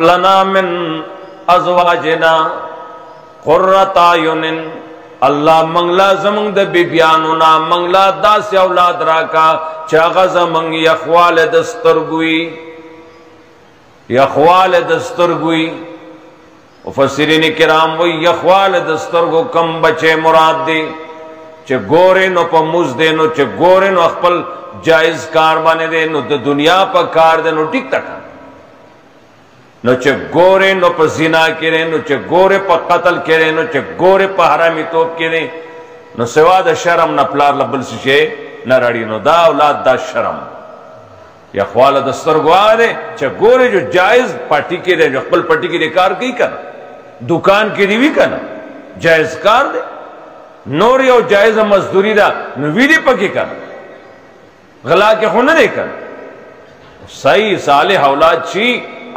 لنا من ازواجنا قرۃ اعین، اللہ منگلا زمنگ د بیبیانونا منگلا داس اولاد راکا چاغه زمنگ یخوال دسترګوي، یخوال دسترګوي. مفسرین کرام وی یخوال دسترګو کم بچے مراد دی چې ګورې نو په موز دی، نو چې ګورې نو خپل جائز کار باندې دی، نو د دنیا په کار دی نو ټیک ټاک، نو چې ګورې نو په زنا کې، نو چې ګورې په قتل کې، نو چې ګورې په حرامي توب کې، نو سوا د شرم نه پلار لبل شي نه راړي، نو دا اولاد دا شرم. یا خواله د سترګو هغه چې ګورې جو جایز پټي کې دی، خپل پټي کې کار کوي کنه، دکان کې دی وی کنه جایز کار دی، نور یو جایز مزدوری دا نو ویلی پکې کنه، غلا کې خو نه دی کنه. صحیح صالح اولاد شي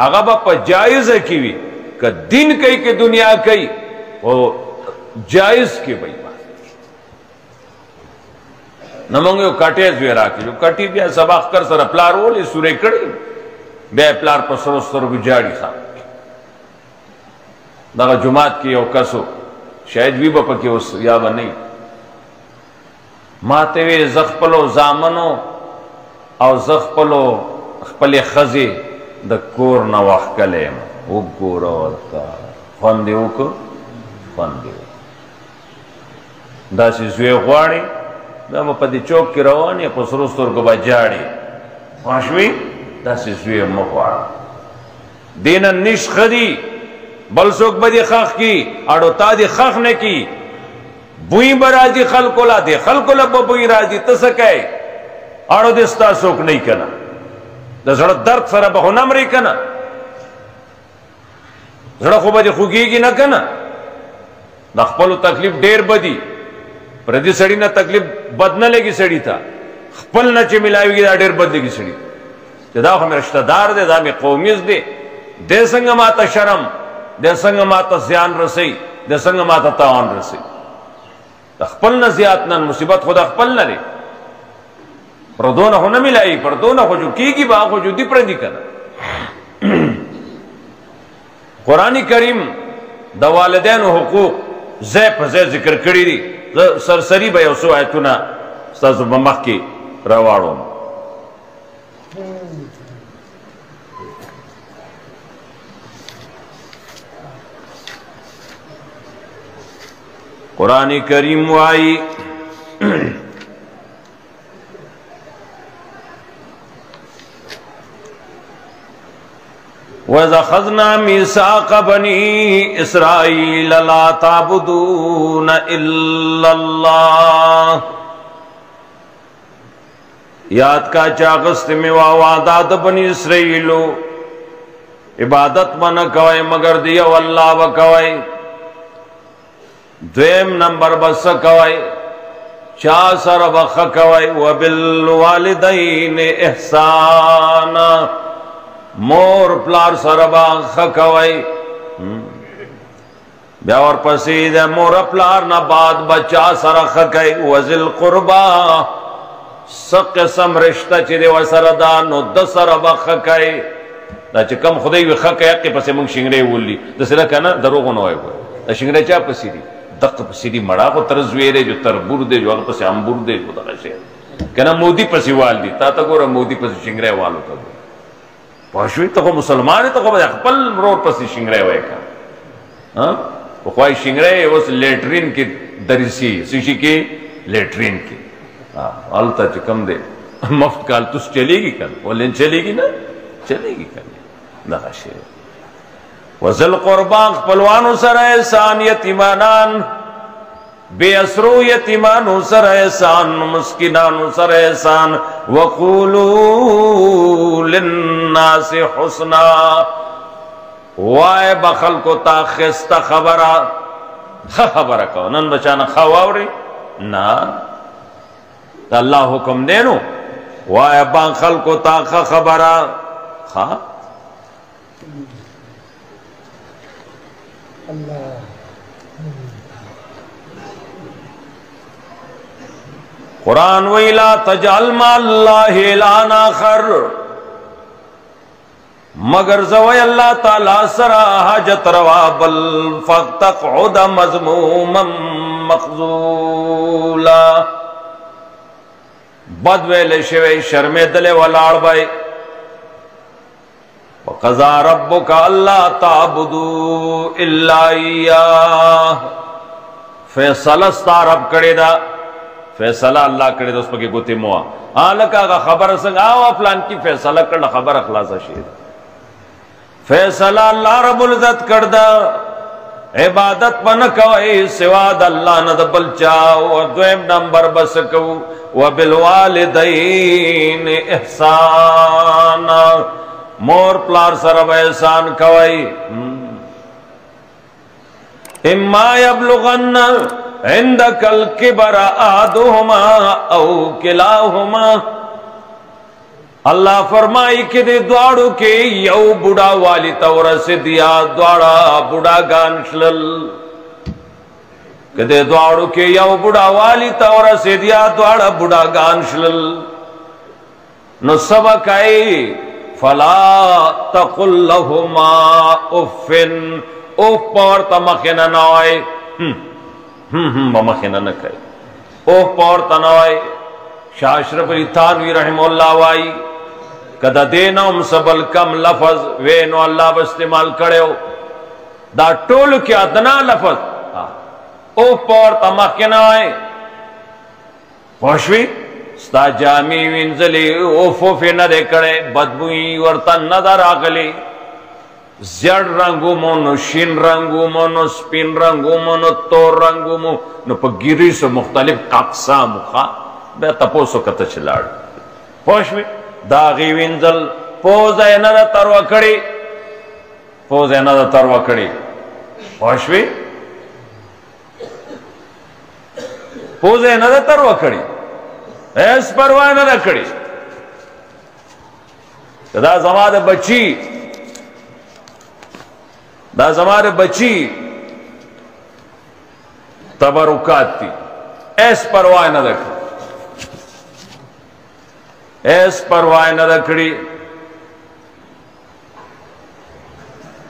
هغه په جایزه کې وي، که دین کوي که دنیا کوي او جایز کې وي. نو موږ یو کټې زوی راکړو، کټې بیا سبا اختر سره پلار ولې سورې کړی، بیا پلار په سرو سترګو جاړي خان. دغه جماعت کې یو کسو شاید وی به پکې اوس یا به نه، ما ته وی زخپلو زامنو او زخپلو خپلې ښځې د کور نه وښکلی یم، وګوره ورته خوند یې وکړو، خوند یې وکړو. داسې زوی غواړي دا به په دې چوک کې روان یې په سرو سترګو به جاړي، پوه شوې؟ داسې زوی مه غواړه. دې نه نیش ښه دي، بل څوک به دې ښخ کي، اړو تا دې ښخ نه کي، بوی به راځي خلکو له، دې خلکو له به بوی راځي، ته څه کوې؟ اړو دې ستا څوک نه که نه، د زړه درد سره به خو نه مرې که نه، زړه خو به دې خوږېږي نه که نه. د خپلو تکلیف ډېر بدي، پردي سړي نه تکلیف بد نه لګي سړي ته، خپل نه چې ملاویږي دا ډېر بد لګي سړي چې دا خو مې رشته دار دی، دا مې قومیز دی، دې څنګه ماته شرم، دې څنګه ماته زیان رسوي، دې څنګه ماته تاوان رسوي. د خپل نه زیات نن مصیبت خو د خپل نه دی، پردو نه خو نه ملایي، پردو نه خو جو کېږي به خو جو دي پردي که نه. قرآن کریم د والدینو حقوق ځای په ځای ذکر کړي دي. سرسری به یو څو آیتونه ستاسو په مخ کې راواړوم. قرآن کریم وايي وَإِذْ أَخَذْنَا مِيثَاقَ بَنِي إِسْرَائِيلَ لَا تَعْبُدُونَ إِلَّا اللَّهَ، یاد کا چاغست میں وعدہ د بنی اسرائیلو عبادت من کوي مگر دیو اللہ وکوي. دویم نمبر بس کوي چا سر بخ کوي وبالوالدین احسانا، مور پلار سر بخ کوي. بیا ور پسې د مور پلار نه بعد بچا سره خ کوي. وذل قربا سقسم رشتہ چې دی وسره دا نو د سره بخ کوي. دا چې کم خدای وي خ کوي کې پسې مونږ شینګړې ولي د سره کنه دروغ نه وای. دا شینګړې چا پسې دي دق پسې دي مړه کو تر زویره جو تربور دی جو هغه پسې امبور دی کو دا شي کنه مودي پسې وال دي. تا ته ګوره مودي پسې شینګړې والو ته پښوی ته مسلمان ته خپل مرور پسې شینګړې وای کا ها خوای شینګړې اوس لیټرین کې درسي سشي کې لیټرین کې التا چې کم دی مفت کال تس چلے گی کل ولین چلے گی نا چلے گی کل دغه شی. وذل قربان خپلوانو سره احسان، یتیمانان بے اسرو یتیمانو سره احسان، مسکینانو سره احسان. وقولوا للناس حسنا، وای بخل کو تا خسته خبره خبره کو. نن بچانا خواوري نا دا اللہ حکم دینو وای بخل کو تا خبره خا. قرآن وَإِلَا تَجْعَلْ مَا اللَّهِ إِلَٰهًا آخَرَ، مگر زوی اللہ تعالی سرا حاجت روا بل فقتقعد مذموما مخذولا بد ویل شوی شرمیدل ولاړ بای وقضا ربک الا تعبدوا الا اياه فیصلہ ستا رب کړی دا فیصلہ اللہ کړی دا اس پکې ګوتې مو لکه خبر څنګه او فلان کی فیصلہ کړه خبر اخلاص شي فیصلہ اللہ رب العزت کړدا عبادت پن کوي سوا د الله نه د بل چا او دویم نمبر بس کو وبالوالدین احسان مور پلار سره احسان کوي اما یبلغن عندك الكبر احدهما او کلاهما اللہ فرمائی کہ دے دوارو کے یو بڑا والی تورسد یا دوارا بڑا گانشلل کہ دے دوارو کے یو بڑا والی تورسد یا دوارا بڑا گانشلل نو سبکائی فلا تقل لهما افن اف پورتا مخینا نوائی مخینا نکائی اف پورتا نوائی شاہ اشرف علی تھانوی رحمہ اللہ وائی کدا دینم سبل کم لفظ وینو اللہ باستعمال کرے ہو دا ٹول کیا ادنا لفظ او پور تمخ کے نوائے پوشوی ستا جامی وینزلی او فوفی ندے کرے بدبوئی ورطن ندر آگلی زیڑ رنگو مونو شین رنگو مونو سپین رنگو مونو تور رنگو مونو پا گیری سے مختلف اقسام خواہ بے تپوسو کتا چلاڑ پوشوی داغی وینزل پوزه نده تروا کڑی پوزه نده تروا کڑی پوشوی پوزه نده تروا کڑی ایس پرواہ نده کڑی دا زمان بچی تبرکات تی ایس پرواہ نده کڑی ایس پرواہ نہ رکھڑی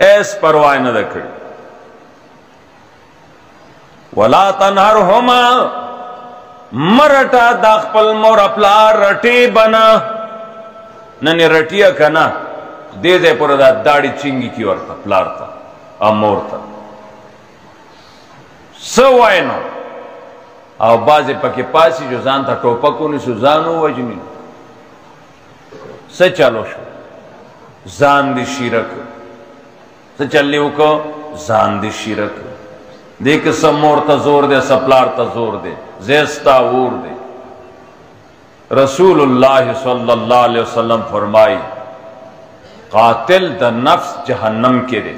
ایس پرواہ نہ رکھڑی ولا تنہرہما مرٹا داخپل مور اپلا رٹی بنا ننی رٹیا کنا دے دے پر دا داڑی چنگی کی ورطا پلارتا امورتا سوائنو او بازی پکی پاسی جو زانتا ٹوپکونی سو زانو وجنی سے چلو شو زان دی شیرک سے چلیو کو زان دی شیرک دیکھ سمور تا زور دے سپلار تا زور دے زیستا وور دے رسول اللہ صلی اللہ علیہ وسلم فرمائی قاتل دا نفس جہنم کے دے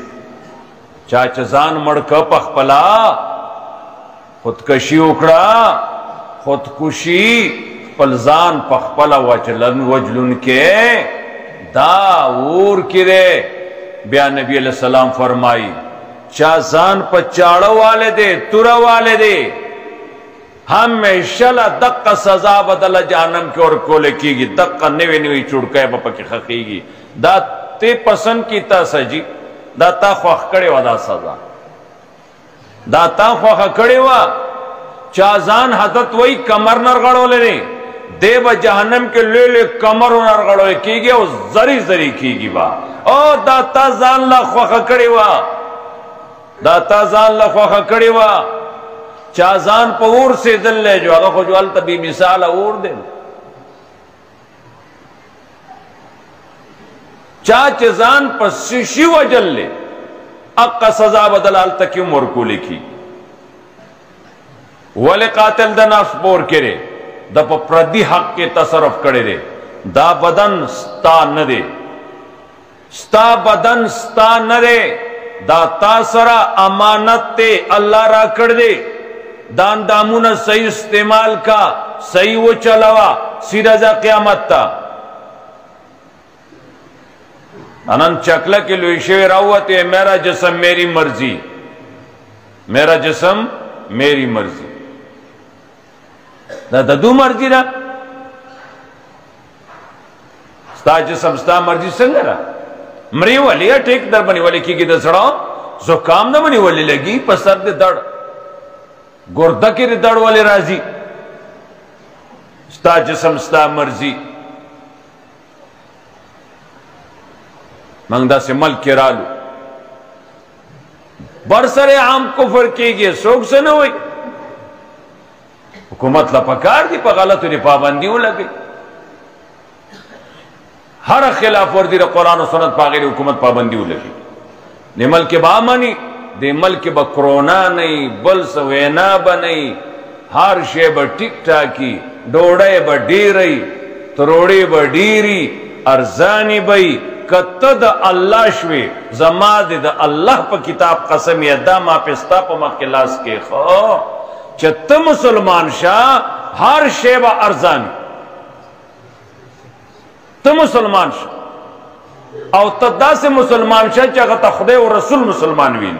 چاچ زان مڑکا پخپلا خودکشی اکڑا خودکشی پلزان پخپلا وجلن کے دا اور کرے بیا نبی علیہ السلام فرمائی چازان پا چاڑا والے دے تورا والے دے ہمیشہ دقا سزا بدل جہنم کے اور کولے کی گی دقا نوی چڑکے باپا کی خقی گی دا تے پسند کی تا سجی دا تا خواہ کڑے وا دا سزا دا تا خواہ کڑے وا چازان حدت وی کمر نرگڑو لے دے دے با جہنم کے لے لے کمر نرگڑو کی گی او زری زری کی گی با او دا تا زان لا خواہ کڑے وا دا تا زان لا خواہ کڑے وا چازان پا اور سے دل لے جو اگا خوجوال تبی مثال اور دے چاچ زان پا سشی وجل لے اقا سزا بدلال تکی مرکو لکھی ولی قاتل دا نفس پور کرے دا پا پردی حق کے تصرف کرے دے دا بدن ستا ندے ستا بدن ستا ندے دا تاثرہ امانت تے اللہ را کر دے دان دامون صحیح استعمال کا صحیح وہ چلوا سیرزا قیامت تا انن چکلہ کے لوشوی راوت ہے میرا جسم میری مرضی میرا جسم میری مرضی دا دو مرضی را ستا جسم ستا مرضی سنگ را مری ولی ٹھیک در بنی ولی کی د سڑا زکام نہ بنی ولی لگی پسر دے دڑ گردہ کی دڑ والے راضی ستا جسم ستا مرضی منگدہ سے ملک کے رالو برسر عام کفر کی گئے سوک سے نہ ہوئی حکومت لپکار دی پا غلط دی پابندیوں لگی ہر خلاف ورزی قرآن و سنت پا غیر حکومت پابندیوں لگی دی ملک با منی دی ملک با کرونا نہیں بل سوینا با نہیں ہر شے با ٹک ٹاکی ڈوڑے با ڈیری تروڑی با ڈیری ارزانی بئی کتد اللہ شوی زماد دا اللہ پا کتاب قسمی ادا ما پستا پا مقلاس کے خواہ چت مسلمان شاہ ہر شیبہ ارزانی تو مسلمان شاہ او تدا سے مسلمان شاہ چاہتا خدا و رسول مسلمان وین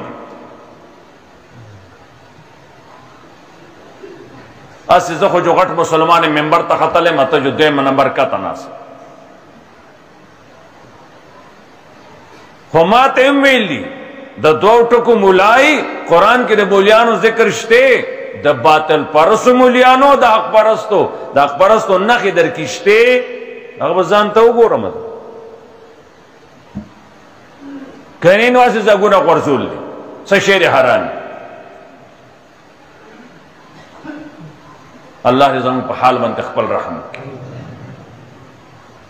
اسی زخو جو غٹ مسلمان ممبر تا خطلے متا جو دویم نمبر کا تناس خمات امویل دی دا دو ٹکو مولائی قرآن کی دا مولیانو ذکر شتے دا باطل پرسو مولیانو دا حق پرستو نخی در کشتے اگر بزانتا ہو گو رمضان کریں واسی زگونا قرسول دی سشیر حرانی اللہ دی زمان پا حال من تخبل رحم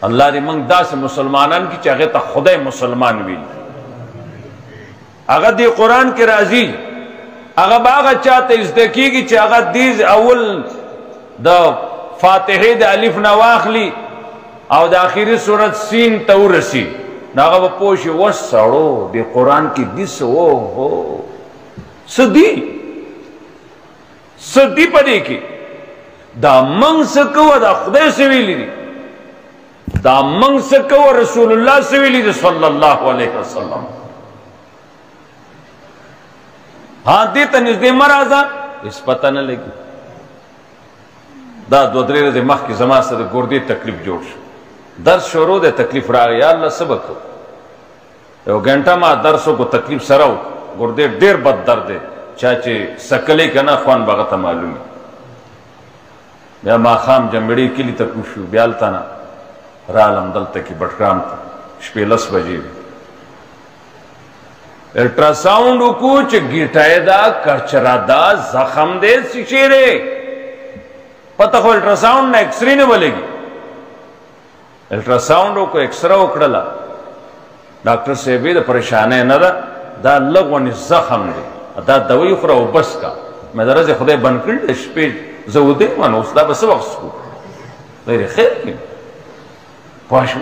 اللہ دی منگ دا سے مسلمانان کی چاہے تا خدا مسلمان ویل اگر دی قرآن کی راضی اگر باغا چاہتے ازدکی کی چاہے دیز اول دا فاتحی دا علیف نواخلی او دا آخری صورت سین تو رسی ناغا با پوشی وسڑو دی قرآن کی دیس ہو صدی پڑی کی دا منگ سکو دا خدا سویلی دی دا منگ سکو رسول اللہ سویلی دی صلی اللہ علیہ وسلم ہاں دیتا نزدی مرازا اس پتہ نہ لگی دا دو دری رضی مخ کی زمان سے گردی تکلیف جوڑ شو درس شروع دے تکلیف را گئی یا اللہ سبکو یو گھنٹا ما درسو کو تکلیف سراؤ گردی دیر بد درد دے چاچے سکلے کنا خوان بغتا معلومی بیا ما خام جنبڑی کلی تکوشو بیالتا نا رالم دلتا کی بٹگرام تا شپیلس بجی بھی الٹراساؤنڈ کو چھ گیٹائے دا کرچرا دا زخم دے سشیرے پتہ خو الٹراساؤنڈ نا ایکسری نے بلے گی الٹراساؤنڈ کو ایکسرا اکڑلا ڈاکٹر سے بھی دا پریشانے نا دا لگوانی زخم دے دا دوئی خورا و بس کا میں درازے خدای بن کرد شپی زودے مانو اس دا بس وقت سکو غیر خیر کی پاشو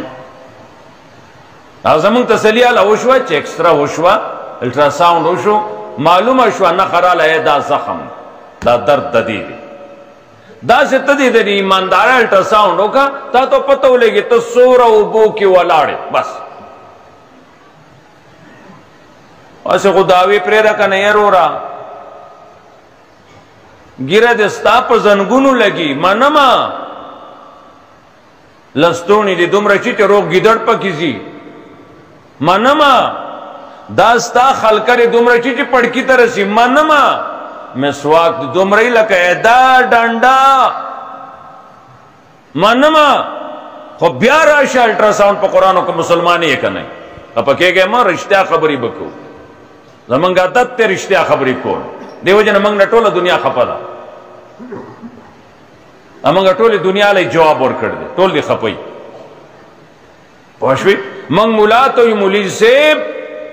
زمان تسلیال ہوشوا چھ ایکسٹرا ہوشوا الٹراساؤنڈ ہوشو معلوم ہوشوا نخرال ہے دا زخم دا درد ددید دا سے تدید دی ایماندارا الٹراساؤنڈ ہوگا تا تو پتہ ہو لے گی تو سورا بو کی والاڑے بس ایسے خداوی پریرہ کا نہیں رو رہا گیرہ دستا پر زنگونو لگی منما لستونی دی دم رچی چھ روگ گیدڑ پا کیزی منما داستا خلکر دمرا چیچی پڑکی ترسی منما مسواک دمرائی لکا ایدا ڈانڈا منما خو بیار آشا الٹراساؤنڈ پا قرآنو کو مسلمانی ہے کنائی اپا کہے گئے ماں رشتہ خبری بکو زمانگا دت رشتہ خبری کون دیو جن منگ نٹولا دنیا خپا دا امانگا ٹولی دنیا لئی جواب اور کر دے ٹول دی خپائی پوشوی منگ مولا تو یہ مولی سے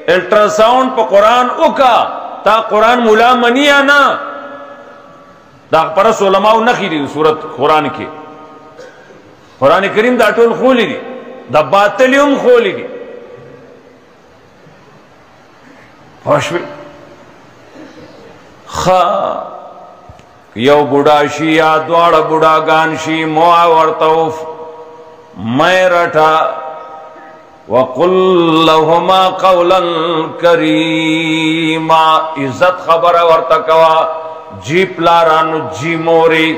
الٹراساؤنڈ پا قرآن اکا تا قرآن مولا منی آنا دا پرس علماء نخی دی صورت قرآن کی قرآن کریم دا ٹول خولی دی دا باطلیوم خولی دی پوشوی یو بوڑا شی یا دوار بوڑا گان شی موع ورطوف میں رٹا وَقُلْ لَهُمَا قَوْلًا كَرِيمًا عزت خبر ورتکوا جی پلارانو جی موری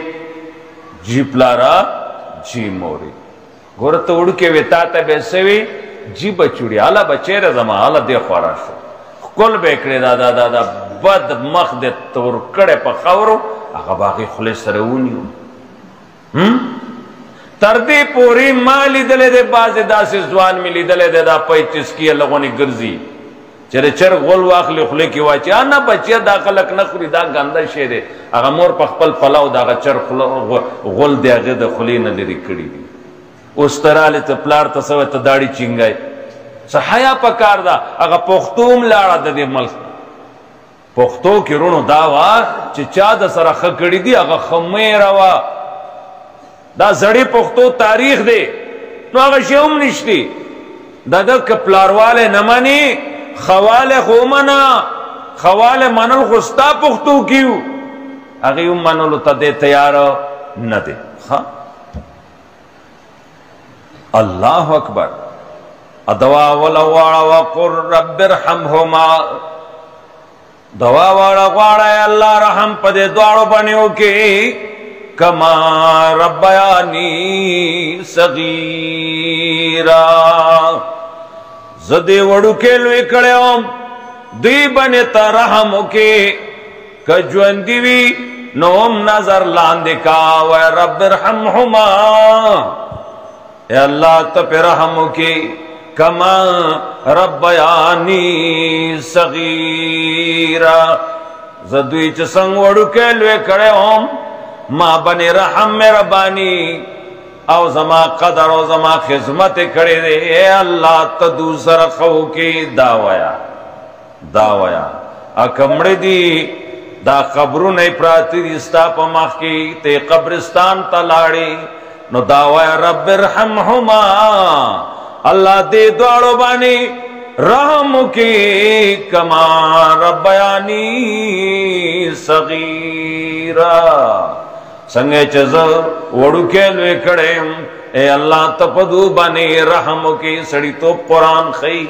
جی پلارا جی موری گورت اڑ کے ویتا تا بیسے وی جی بچوڑی حالا بچیر زمان حالا دے خوارا شو کل بیکڑی دا بد مخ دے تور کڑے پا خورو اگا باقی خلی سرونیو تردی پوری مالی دلے دے بازی دا سی زوان ملی دلے دے دا پای چسکی لغونی گرزی چرے چر غل واخلی خلی کی واچی آنا بچیا دا خلق نخوری دا گنده شیره اگا مور پا خپل پلاو دا اگا چر غل دے اگه دا خلی ندری کری دی اس ترالی تا پلار تصوی تا داڑی چنگای صحیح پا کار دا اگا پختوم لارا دا دی ملک پختو کی رونو داوا چی چا دا سر خکڑی دی اگا خمیر وا دا زڑی پختو تاریخ دے نو اگا شیوم نشتی دا دا کپلاروالے نمانی خوالے خومنا خوالے منل خستا پختو کیو اگی ام منلو تا دے تیارا ندے اللہ اکبر ادوا ولوارا وقر رب ارحمہما دوا وارا وارا اے اللہ رحم پدے دوارو بنیو کی کما ربیانی صغیرہ زدی وڑو کے لوی کڑے اوم دی بنے تا رحمو کے کجوندیوی نوم نظر لاندکا وے رب ارحمہما اے اللہ تا پہ رحمو کے کما ربیانی صغیرہ زدوی چسنگ وڑو کے لوی کڑے اوم ما بنی رحم میرا بانی او زما قدر او زما خدمت کڑے دے اے اللہ تا دوسر خو کی داویا اکمڑی دی دا قبرو نئی پراتی دی ستا پا مخ کی تے قبرستان تا لاڑی نو داویا رب ارحمہما اللہ دے دوارو بانی رحم کی کما ربیانی صغیرہ سنگے چز وڑو کے لوے کڑیم اے اللہ تپدو بانی رحم کی سڑی تو قرآن خی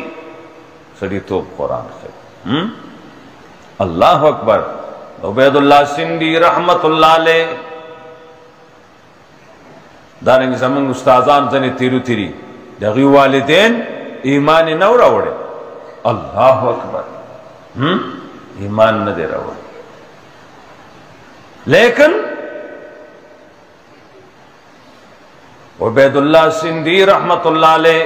اللہ اکبر عبید اللہ سندی رحمت اللہ علیہ دارنگی زمان استازان زنی تیرو تیری دغی والدین ایمان نو راوڑے اللہ اکبر ایمان نہ دے راوڑے لیکن عبید اللہ سندی رحمت اللہ علیہ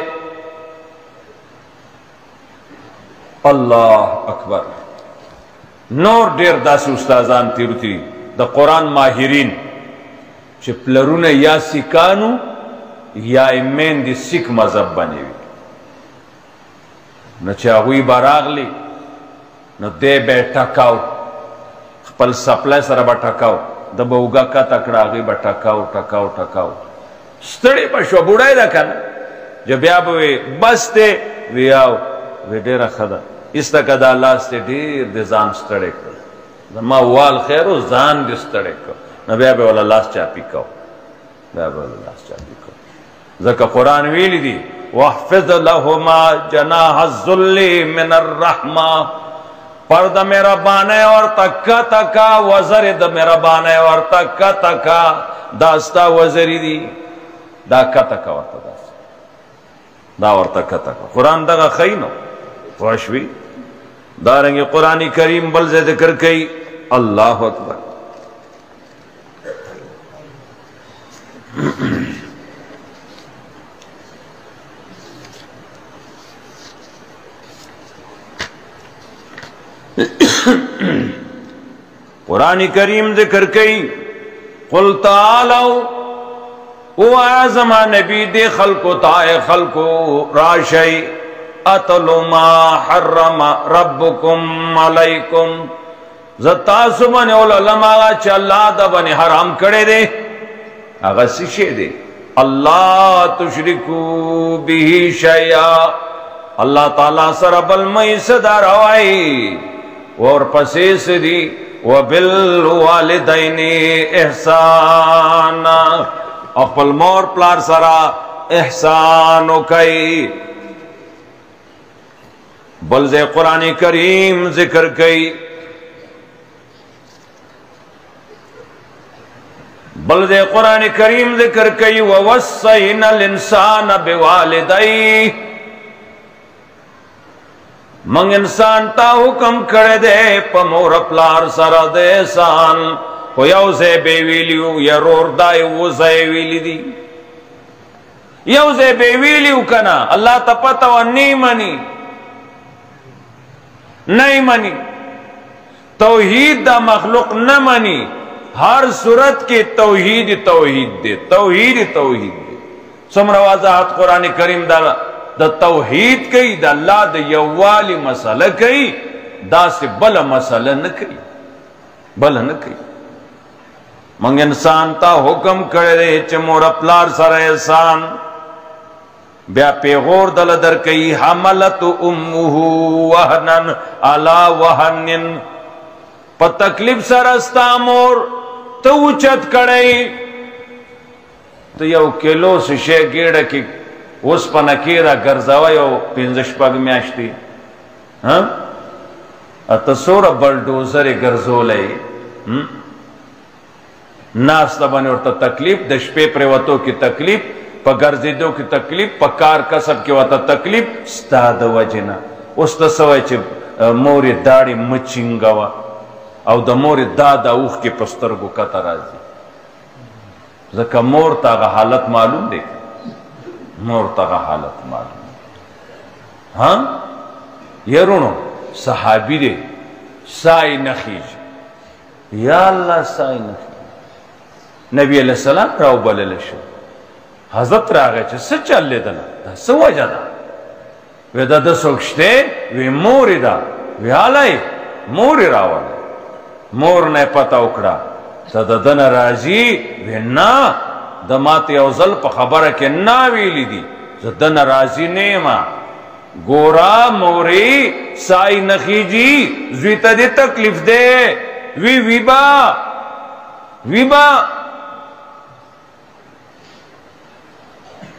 اللہ اکبر نور دیر داسی استازان تیرو تیری دا قرآن ماہرین چه پلرون یا سکانو یا امین دی سکھ مذہب بنی وی نو چاہوی باراغ لی نو دے بے ٹکاو خپل سپلے سر با ٹکاو دا بوگا کا تکڑاغی با ٹکاو ستڑی پا شو بوڑای دا کنا جو بیا بوی بس تے وی آو وی دیر خدا اس تک دا اللہ ستے دیر دی زان ستڑی کر ما وال خیرو زان دی ستڑی کر نو بیا بی والا لاس چاپی کاو ذکر قرآن ویلی دی وَحْفِظْ لَهُمَا جَنَاحَ الذُّلِّ مِنَ الرَّحْمَةِ پرد میرا بانے اور تکا تکا وزرد میرا بانے اور تکا تکا داستا وزری دی دا کتکا ورطا داستا دا ورطا کتکا قرآن دا خینو خوشوی دارنگی قرآن کریم بلزے ذکر کئی اللہ اکبر قرآن کریم ذکر کئی قل تعالو او اعظم نبی دے خلقو تائے خلقو راشی اتلو ما حرم ربکم علیکم زتاسو بنے علماء چا اللہ دا بنے حرام کرے دے اگا سشے دے اللہ تشرکو بھی شیعہ اللہ تعالیٰ سر بالمئی صدر آئی اور پسیس دی وَبِالْوَالِدَيْنِ احسانا اقبل مور پلار سرا احسانو کئی بلزے قرآن کریم ذکر کئی بلدے قرآن کریم ذکر کئی وَوَسَّيْنَا الْإِنسَانَ بِوَالِدَيْهِ منگ انسان تا حکم کرے دے پا مور پلار سر دے احسان کو یو زے بے ویلیو یا رور دائی وہ زے ویلی دی یو زے بے ویلیو کنا اللہ تا پتا و نہیں منی توحید دا مخلوق نہ منی ہر صورت کی توحید دے سمرا وضاحت قرآن کریم دا توحید کئی دا اللہ دا یوالی مسئلہ کئی دا سے بلا مسئلہ نہ کئی منگ انسان تا حکم کرے چھ مورا پلار سر احسان بیا پیغور دل در کئی حملت امہو وحنن علا وحنن پا تکلیف سر استا مور تو اچت کڑئی تو یو کلو سشے گیڑا کی اس پا نکیرہ گرزاوہ یو پینزش پاگ میاشتی اتا بلڈوزر گرزو لئی ناس لبانی اور تکلیف دشپے پریوتو کی تکلیف پا گرزیدو کی تکلیف پا کار کسب کی وطا تکلیف ستاد وجنا اس تسوئی چھ موری داڑی مچنگوا او دا موری دادا اوخ کی پسترگو کتا رازی زکا مور تاغا حالت معلوم دیکھ مور تاغا حالت معلوم ہاں یہ رونو صحابی دے سائی نخیج یا اللہ سائی نخیج نبی علیہ السلام راو بللشو حضرت راگے چھے سچا لے دنا دا سوا جادا وی دا سوکشتے وی موری دا وی آلائی موری راوالا مور نے پتہ اکڑا تا دا دن رازی وی نا دا ماتی اوزل پا خبر کے نا ویلی دی دا دن رازی نیما گورا موری سائی نخیجی زویتا دی تکلیف دے وی با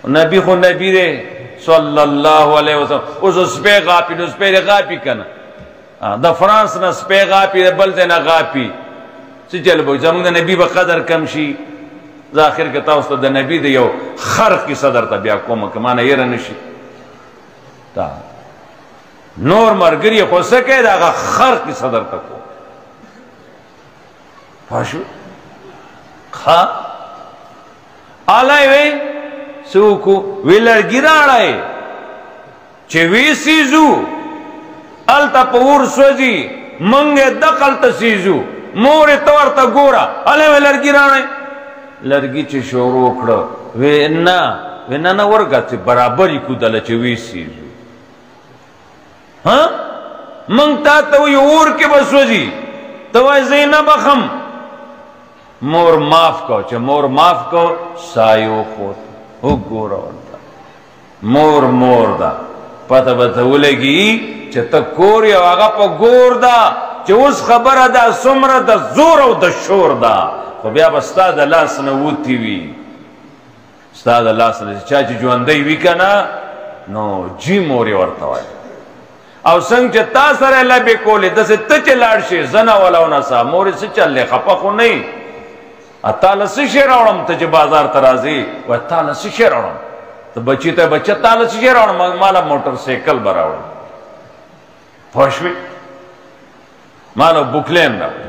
نبی خو نبی دے صلی اللہ علیہ وسلم اس پہ غاپی کنا دا فرانس نا سپے غاپی دا بلتے نا غاپی سی چل بھو زمان دا نبی با قدر کم شی ذاخر کتا اس دا نبی دا یو خرق کی صدر تا بیا کومک مانا یہ رنشی تا نور مرگری خو سکے دا اگا خرق کی صدر تا کو پاشو خواہ آلائی وی سوکو وی لڑگی راڑائی چه وی سیزو التا پور سوزی منگے دقل تا سیزو موری تور تا گورا علی وی لڑگی راڑائی لڑگی چه شورو کڑا وی نا ورگا چه برابری کودل چه وی سیزو ہاں منگتا تا وی اور کے بسوزی تو وی زینہ بخم مور معاف کو چه مور معاف کو سایو خود ہو گورا ہوتا مور دا پتہ بتاولے گی چه تا کوری آگا پا گور دا چه اس خبر دا سمر دا زور او دا شور دا خو بیا بستا دا لاس نووتی وی ستا دا لاس نووتی چاچی جو اندائی وی کنا نو جی موری ورطوائی او سنگ چه تا سر لبی کولی دس تچ لارشی زنا ولاونا سا موری سے چل لے خپا خو نہیں اتالا سشی راوڑم تا چه بازار ترازی و اتالا سشی راوڑم تا بچی تا بچہ تالا سشی راوڑم مالا موٹر سیکل براوڑم پوشوی مالا بکلین راوڑم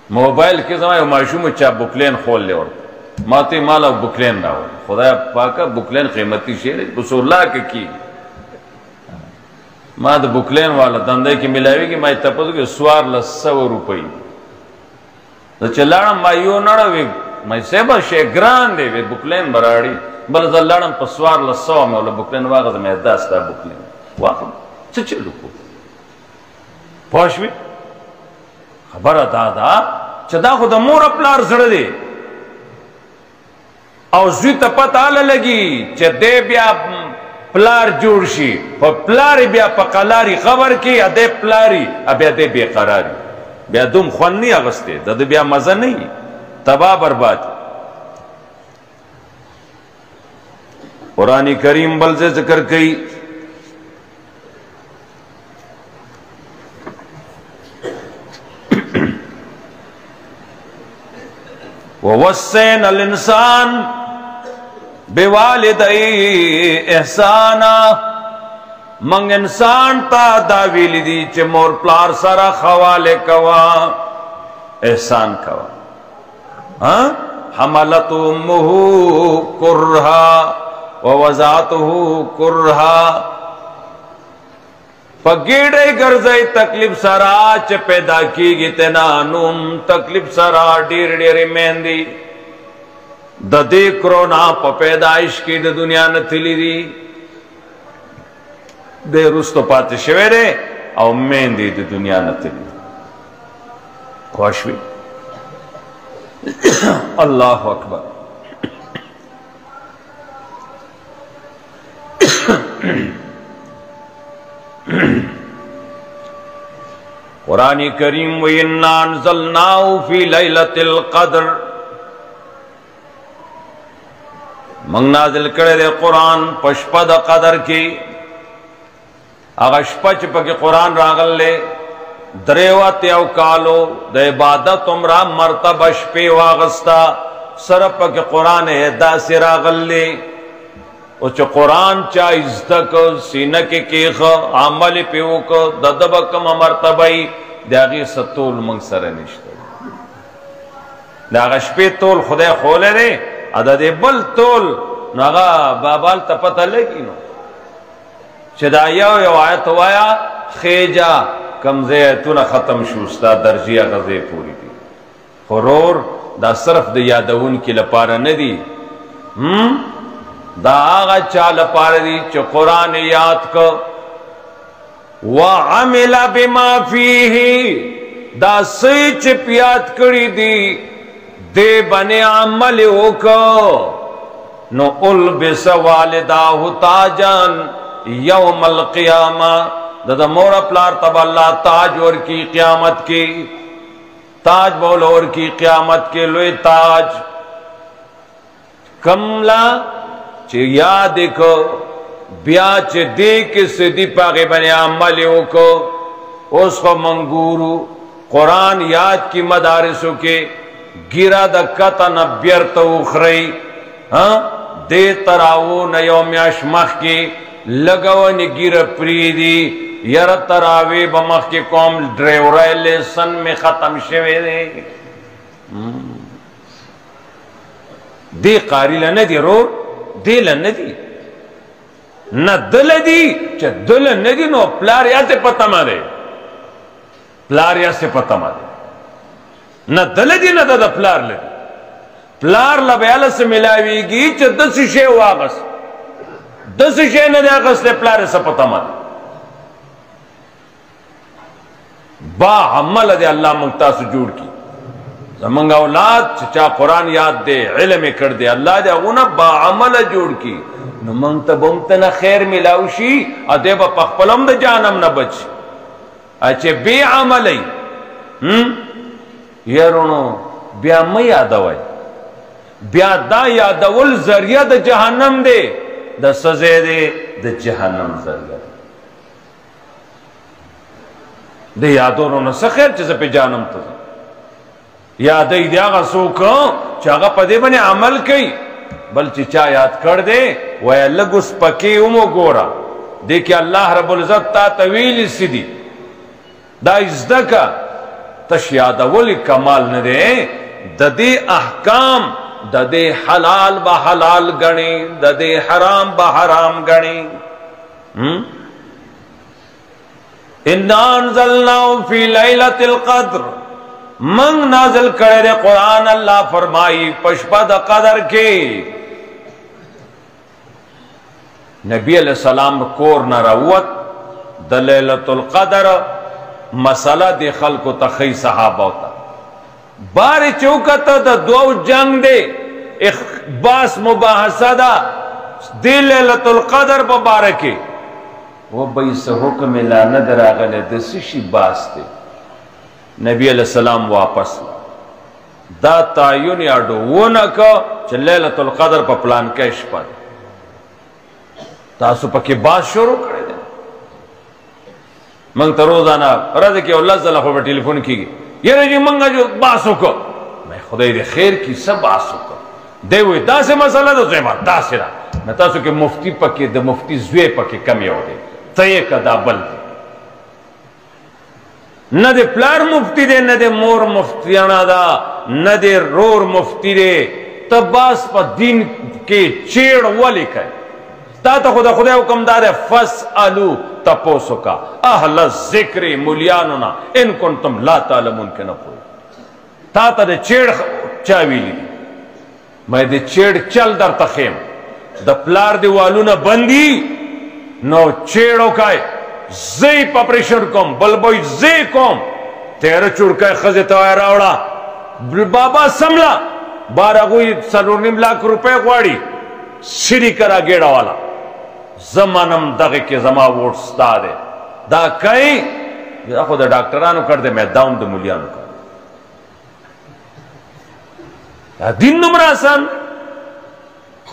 موبائل کے زمان معشوم چا بکلین خول لے ورد ماتی مالا بکلین راوڑم خدا پاکا بکلین قیمتی شیر بسو اللہ کے کی ما دا بکلین والا دندے کی ملاوی گی ما اتپسو کہ سوار لسو روپئی دا چلارم ما یو نڑوی ما سیبا شیگران دے وی بکلین براڑی بل دا لارم پسوار لسو مولا بکلین واقع دا میں داستا بکلین واقع چلو کو پوشوی خبر دادا چدا خود مور اپلار زردے او زوی تا پتا لگی چه دے بیا پلار جوڑ شی پا پلاری بیا پا قلاری خبر کی ادے پلاری ابیا دے بے قراری بیا دوم خون نہیں اغستے دا بیا مزہ نہیں تباہ برباد قرآن کریم بل سے ذکر کئی وَوَسَّيْنَ الْإِنسَانَ بِوَالِدَيْهِ إِحْسَانًا منگ انسان تا دا ویلی دی چه مور پلار سارا خوالے کوا احسان کوا حملت امہو کرہا ووضعتہو کرہا پگیڑے گرزائی تکلیف سارا چه پیدا کی گی تنانوم تکلیف سارا ڈیر ڈیر مہندی دا دے کرونا پا پیدائش کی دا دنیا نتلی دی دے رستو پاتے شوے دے او مہندی دا دنیا نتلی خوشوی اللہ اکبر قرآن کریم وَإِنَّا أَنزَلْنَاهُ فِي لَيْلَةِ الْقَدْرِ منگ نازل کرے دے قرآن پشپا دا قدر کی اگا شپا چپا کی قرآن راغل لے دریوات یو کالو دا عبادت عمرہ مرتبہ شپی واغستا سرپا کی قرآن ادا سے راغل لے او چا قرآن چا ازدک سینہ کے کیخ عمل پیوک ددبکم مرتبہی دیاغی ستول منگ سر نشتا دیاغا شپی تول خدای خولے دے ادا دے بل تول ناغا بابال تا پتہ لگی نو چدا یو آیت وایا خیجا کمزے ایتونا ختم شوستا درجیہ غزے پوری دی خرور دا صرف دا یادون کی لپارا ندی دا آغا چال پار دی چو قرآن یاد کو وَعَمِلَ بِمَا فِيهِ دا سیچ پیاد کری دی دے بنے عمل اوکو نو البس والداہ تاجان یوم القیامہ دا مورا پلار تب اللہ تاج اور کی قیامت کی تاج بول اور کی قیامت کے لوے تاج کملا چی یاد کو بیا چی دے کسی دی پاگے بنے عملیوں کو اس کو منگورو قرآن یاد کی مدارسوں کے گیرا دا کتا نبیرتا اخری دے تراؤ نیومیاش مخ کی لگوانی گیر پریدی یر تراوی بمخ کی قوم ڈریورائی لیسن میں ختم شوے دے دے قاری لنے دی رو دے لنے دی نا دل دی چا دل ندی نو پلاریا سے پتہ مارے پلاریا سے پتہ مارے نا دل دی نا دا پلار لدی پلار لبیال سے ملاوی گی چا دس شے واغس دس شے ندی آغس لے پلار سے پتہ مارے با عمل دے اللہ منگتا سے جوڑ کی زمانگا اولاد چچا قرآن یاد دے علم کر دے اللہ دے اگونا با عمل جوڑ کی نو منگتا بمتنا خیر ملاوشی ادے با پخپلم دے جانم نبچ اچھے بے عملی یارونو بیا میں یادوائی بیا دا یادول ذریعہ دا جہنم دے دا سزے دے دا جہنم ذریعہ دے یادونو نسا خیر چیزا پہ جانم تزا یادی دیا گا سوکا چاگا پدے بنے عمل کئی بلچہ چا یاد کر دے ویا لگس پکی امو گورا دیکھیں اللہ رب العزت تا طویل سی دی دا ازدکا تش یادولی کمال ندے دا دے احکام دا دے حلال با حلال گنی دا دے حرام با حرام گنی اِنَّا أَنزَلْنَاهُ فِي لَيْلَةِ الْقَدْرِ منگ نازل کرے دے قرآن اللہ فرمائی پشپا دا قدر کے نبی علیہ السلام کور نہ روت دا لیلۃ القدر مسئلہ دے خلق و تخی صحابہ ہوتا باری چوکتا دا دو جنگ دے باس مباحثہ دا دے لیلۃ القدر پا بارکے وہ بیس حکم لاند راغلے دسیشی باس دے نبی علیہ السلام واپس دا تعین یاڈو وہ نہ کہ چل لیلۃ القدر پا پلان کیش پا تاسو پا کی بات شروع کرے دے منگ تا روزانہ رضی کہ اللہ صلی اللہ پر ٹیلیفون کی گئی یہ رجی منگا جو باسو کو میں خدای دے خیر کی سب باسو کو دے ہوئی دا سے مسئلہ دو زیمہ دا سے را میں تاسو کہ مفتی پا کی دا مفتی زوے پا کی کمی ہو دے تیه کدا بل نه د پلار مفتی دی نه د مور مفتیانه دا نه د رور مفتی دی ته باس په دین کې چیړ ولې کوي تا ته خو د خدای حکم دار فاسالو تپوسو کا اهل الذکر مولیانو نه ان کنتم لا تعلمون کې نه پوهی تا ته د چیړ چا ویلي دي مې د چیړ چل درته خیم د پلار دیوالونه بندي نو چیړو کوي زی پا پریشر کم بلبوی زی کم تیره چورکای خزی توائی راوڑا بابا سملا بارا گوی 4.5 لاکھ روپے غواړي سری کرا گیڑا والا زمانم دغه کې زما ووټ ستا دی دا کوي دا خو د ډاکټرانو کړ دی مې داوم د مولیانو کړ دا دین دومره آسان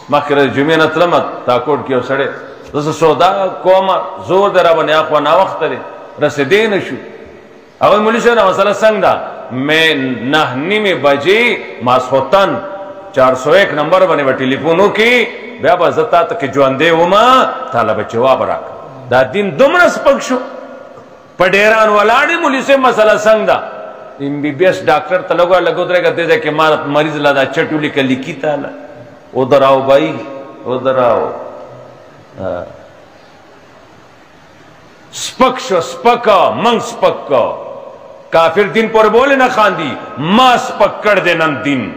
مخکې د جمعې نه تلم تاکوټ کې یو سړی زه سودا کوم زور در باندې اخوا ناوخت دی رسېدی نه شو هغوی مولي صاحب مسله څنګه ده مې 9:30 بجې ماسخوتن 401 نمبر باندې به ټلیفون وکړي بیا به زه تا ته کې ژوندی ومه تاله به جواب راکړه دا دین دومره سپک شو په ډیران ولاړې مولي صاحب مسله څنګه ده MBBS ډاکټر ته لګو درېږه دې ځای کې ما مریض لا دا چټ ولیکه لیکي تاله ادھر آؤ بھائی ادھر آؤ سپک شو سپکا منگ سپک کافر دین پر بولے نہ خاندی ما سپک کر دے نن دین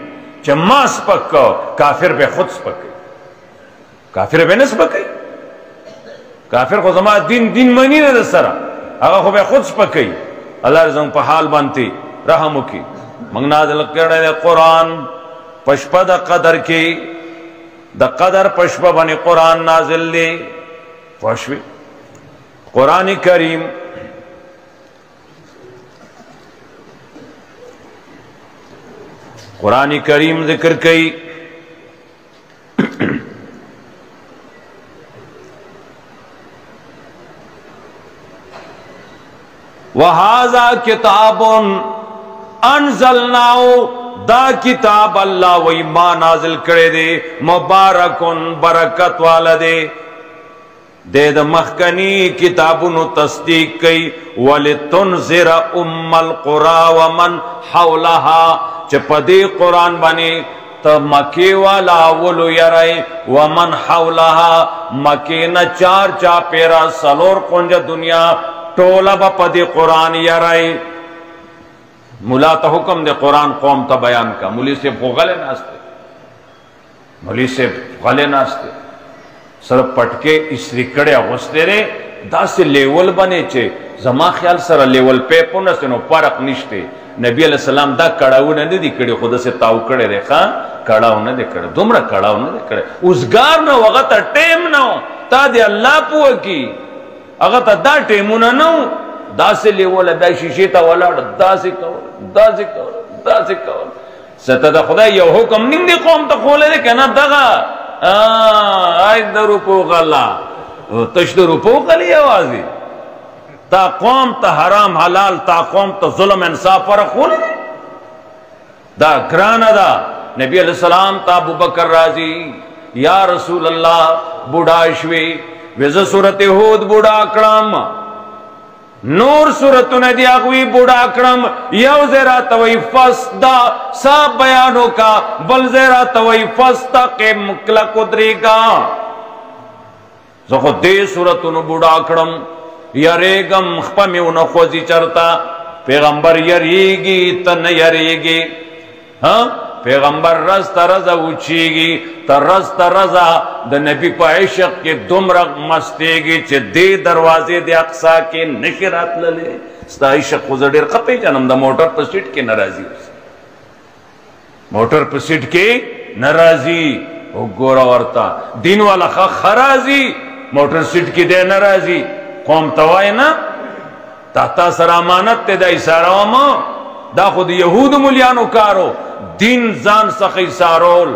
چا ما سپک کافر بے خود سپک کافر بے نہ سپک کافر خود زمان دین منی نہ دسرا اگا خود بے خود سپک اللہ رضا پا حال بانتی رحمو کی منگ نازل کرنے قرآن پشپا دا قدر کی دا قدر پشپا بنی قرآن نازل لی پشوی قرآن کریم قرآن کریم ذکر کئی وَهَذَا كِتَابٌ أَنزَلْنَاهُ دا کتاب اللہ و ایمان نازل کرے دے مبارکن برکت والا دے دے دا مخکنی کتابونو تصدیق کئی وَلِتُنْزِرَ أُمَّ الْقُرَى وَمَنْ حَوْلَهَا چپا دے قرآن بانی تا مکی والا اولو یرائی وَمَنْ حَوْلَهَا مکی نا چار پیرا سلور کنج دنیا ٹولا با پا دے قرآن یرائی مولا تا حکم دے قرآن قوم تا بیان کا مولی سے غلے ناستے سر پٹکے اسری کڑے اغسطے رے دا سے لیول بنے چھے زما خیال سر لیول پیپو نستے نو پارق نشتے نبی علیہ السلام دا کڑاو ندے دی کڑے خود سے تاو کڑے رے خواہ کڑاو ندے کڑے دمرا کڑاو ندے کڑے ازگار نو وغتا ٹیم نو تا دے اللہ پوہ کی اغتا دا ٹیمونا نو دا سے لیول دا شیشی تا والا دا سے کول ستا دا خدا یو حکم نیم دی قوم تا کھولے دے کہنا دغا آئی دا روپو غلا تش دا روپو غلی آوازی تا قوم تا حرام حلال تا قوم تا ظلم انصاف فرق کھولے دے دا گرانا دا نبی علیہ السلام تا ابو بکر رازی یا رسول اللہ بوڑاشوی ویزا صورت ہود بوڑا اکرام نور صورتو ندی اگوی بوڑا اکرم یو زیرہ توی فستا ساب بیانو کا بل زیرہ توی فستا کے مکلا قدری کا زخو دے صورتو نو بوڑا اکرم یریگم خپمیو نخوزی چرتا پیغمبر یریگی تن یریگی پیغمبر رست رضا اوچیگی تا رست رضا دا نبی پا عشق کے دمرق مستیگی چھ دے دروازے دے اقصا کے نشرات للے ستا عشق خوزر دیر خپی جانم دا موٹر پر سیٹ کے نرازی موٹر پر سیٹ کے نرازی او گورا ورطا دین والا خرازی موٹر سیٹ کی دے نرازی قوم توائی نا تا سر امانت تے دا اسارا وما دا خود یہود ملیانو کارو دین زان سخی سارول